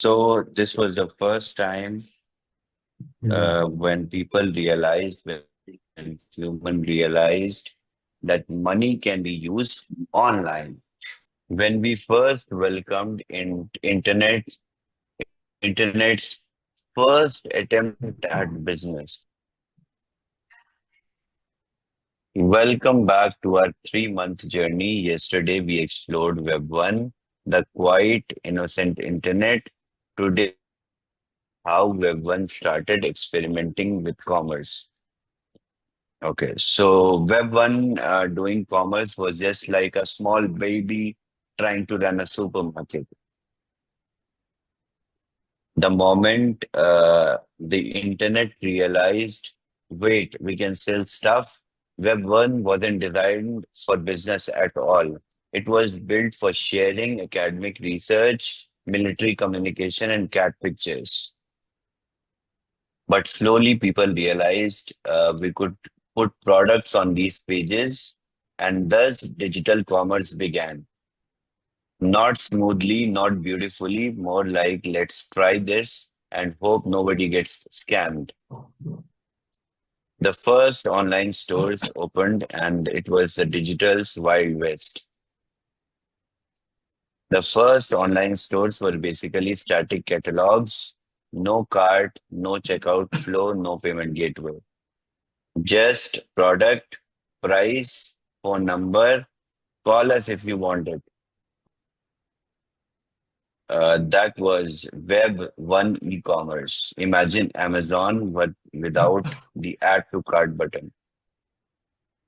So this was the first time Yeah. when people realized, when human realized that money can be used online. When we first welcomed internet's first attempt at business. Welcome back to our 3 month journey. Yesterday we explored Web 1, the quiet, innocent internet. Today we explore how Web 1 started experimenting with commerce. Okay, so Web 1 doing commerce was just like a small baby trying to run a supermarket. The moment the internet realized, wait, we can sell stuff, Web 1 wasn't designed for business at all. It was built for sharing, academic research, military communication, and cat pictures. But slowly people realized we could put products on these pages, and thus digital commerce began. Not smoothly, not beautifully, more like let's try this and hope nobody gets scammed. The first online stores opened and it was the digital's Wild West. The first online stores were basically static catalogs, no cart, no checkout flow, no payment gateway. Just product, price, phone number, call us if you want it. That was Web 1 e-commerce. Imagine Amazon but without the add to cart button.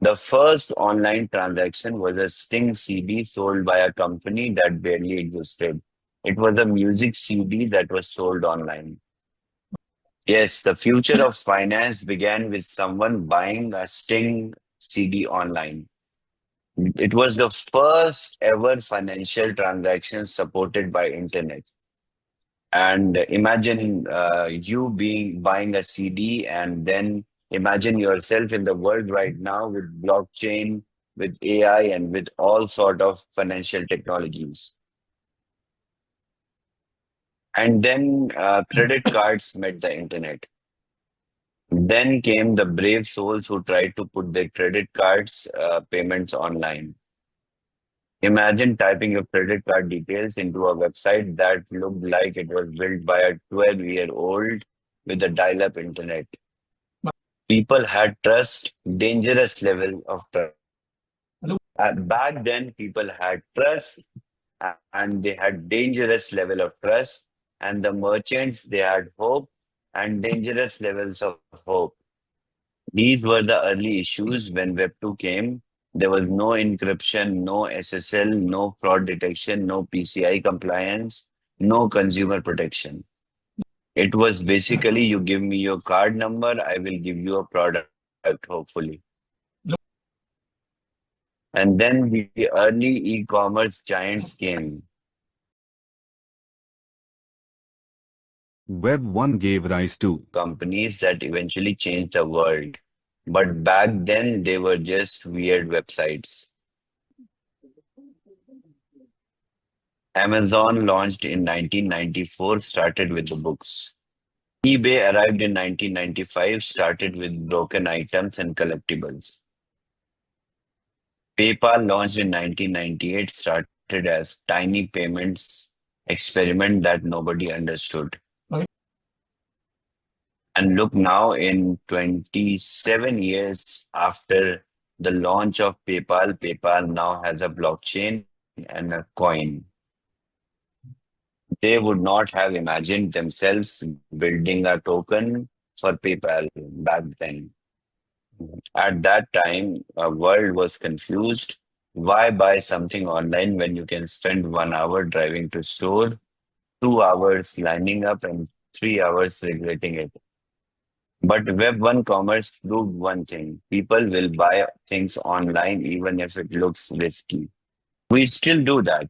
The first online transaction was a Sting CD sold by a company that barely existed. It was a music CD that was sold online. Yes, the future of finance began with someone buying a Sting CD online. It was the first ever financial transaction supported by internet. And imagine you being buying a CD, and then imagine yourself in the world right now with blockchain, with AI, and with all sort of financial technologies. And then credit cards met the internet. Then came the brave souls who tried to put their credit cards payments online. Imagine typing your credit card details into a website that looked like it was built by a 12-year-old with a dial-up internet. People had trust, dangerous level of trust. Back then, people had trust and they had dangerous level of trust. And the merchants, they had hope and dangerous levels of hope. These were the early issues when Web 2 came. There was no encryption, no SSL, no fraud detection, no PCI compliance, no consumer protection. It was basically you give me your card number, I will give you a product, hopefully. And then the early e-commerce giants came. Web 1 gave rise to Companies that eventually changed the world. But back then, they were just weird websites. Amazon launched in 1994, started with the books. eBay arrived in 1995, started with broken items and collectibles. PayPal launched in 1998, started as tiny payments experiment that nobody understood. And look now, in 27 years after the launch of PayPal, PayPal now has a blockchain and a coin. They would not have imagined themselves building a token for PayPal back then. At that time, a world was confused. Why buy something online when you can spend 1 hour driving to store, 2 hours lining up, and 3 hours regretting it? But Web 1 commerce proved one thing: people will buy things online even if it looks risky. We still do that.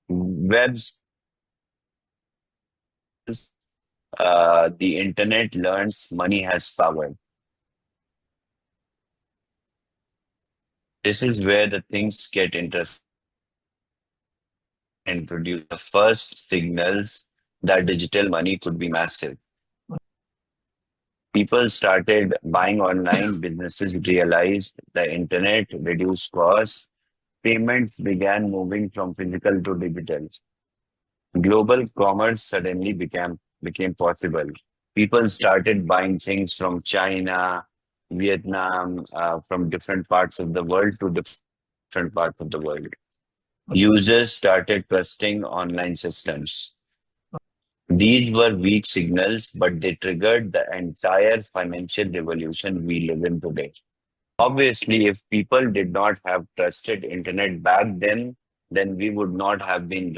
Web the internet learns money has power. This is where the things get interesting. introduced the first signals that digital money could be massive. People started buying online, businesses realized the internet reduced costs, payments began moving from physical to digital. Global commerce suddenly became possible. People started buying things from China, Vietnam, from different parts of the world to different parts of the world. Users started trusting online systems. These were weak signals, but they triggered the entire financial revolution we live in today. Obviously, if people did not have trusted internet back then we would not have been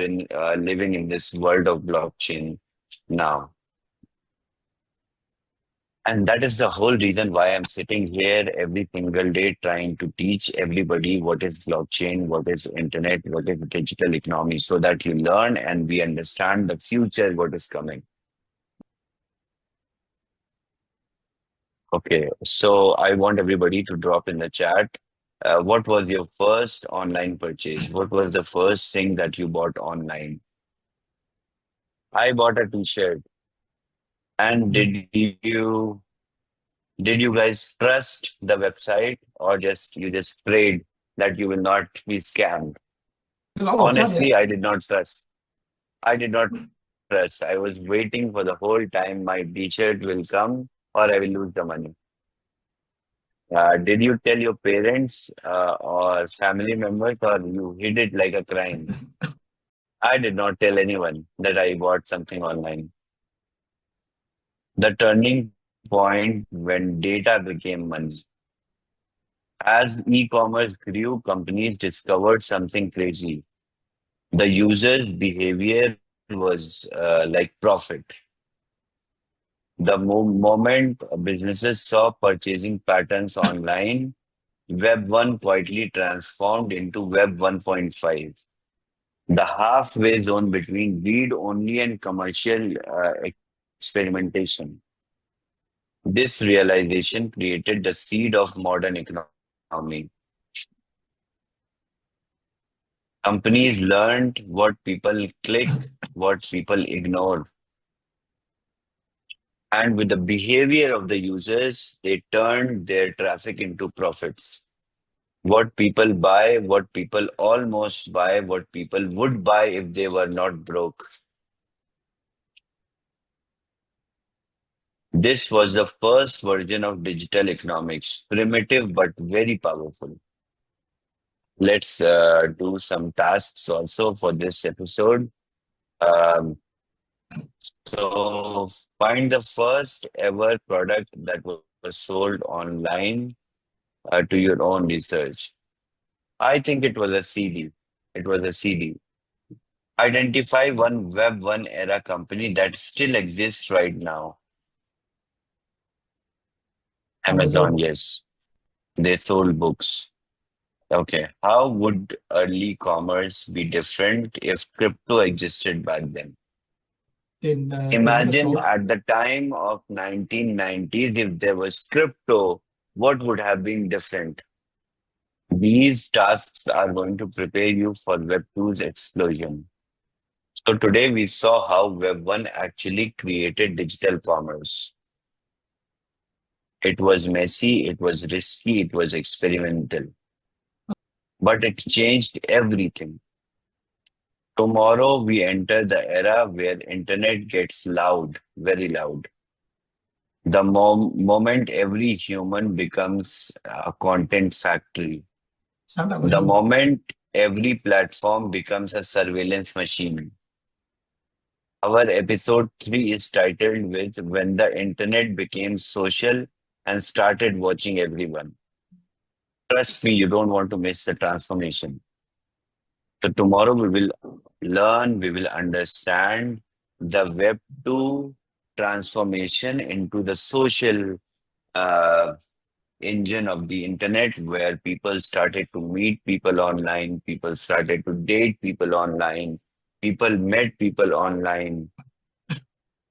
living in this world of blockchain now. And that is the whole reason why I'm sitting here every single day trying to teach everybody what is blockchain, what is internet, what is digital economy, so that you learn and we understand the future, what is coming. Okay, so I want everybody to drop in the chat. What was your first online purchase? What was the first thing that you bought online? I bought a t-shirt. And did you guys trust the website or just you just prayed that you will not be scammed? 老板，我差点 Honestly, I did not trust. I did not trust. I was waiting for the whole time my t-shirt will come or I will lose the money. Did you tell your parents or family members or you hid it like a crime? I did not tell anyone that I bought something online. The turning point when data became money. As e-commerce grew, companies discovered something crazy. The user's behavior was like profit. The moment businesses saw purchasing patterns online, Web 1 quietly transformed into Web 1.5, the halfway zone between read only and commercial experimentation. This realization created the seed of modern economy. Companies learned what people click, what people ignore. And with the behavior of the users, they turned their traffic into profits. What people buy, what people almost buy, what people would buy if they were not broke. This was the first version of digital economics, primitive but very powerful. Let's do some tasks also for this episode. Um, so find the first ever product that was sold online to your own research. I think it was a CD. It was a CD. Identify one Web 1 era company that still exists right now. Amazon, yes. They sold books. Okay. How would early commerce be different if crypto existed back then? 点那个 Imagine 头， at the time of 1990s, if there was crypto, what would have been different? These tasks are going to prepare you for Web 2's explosion. So today we saw how Web 1 actually created digital commerce. It was messy, it was risky, it was experimental, but it changed everything. Tomorrow we enter the era where internet gets loud, very loud. The moment every human becomes a content factory, 300个 the 亿， moment every platform becomes a surveillance machine. Our episode 3 is titled with When the Internet Became Social and Started Watching Everyone. Trust me, you don't want to miss the transformation. So tomorrow we will learn, we will understand the Web 2 transformation into the social engine of the internet where people started to meet people online, people started to date people online, people met people online.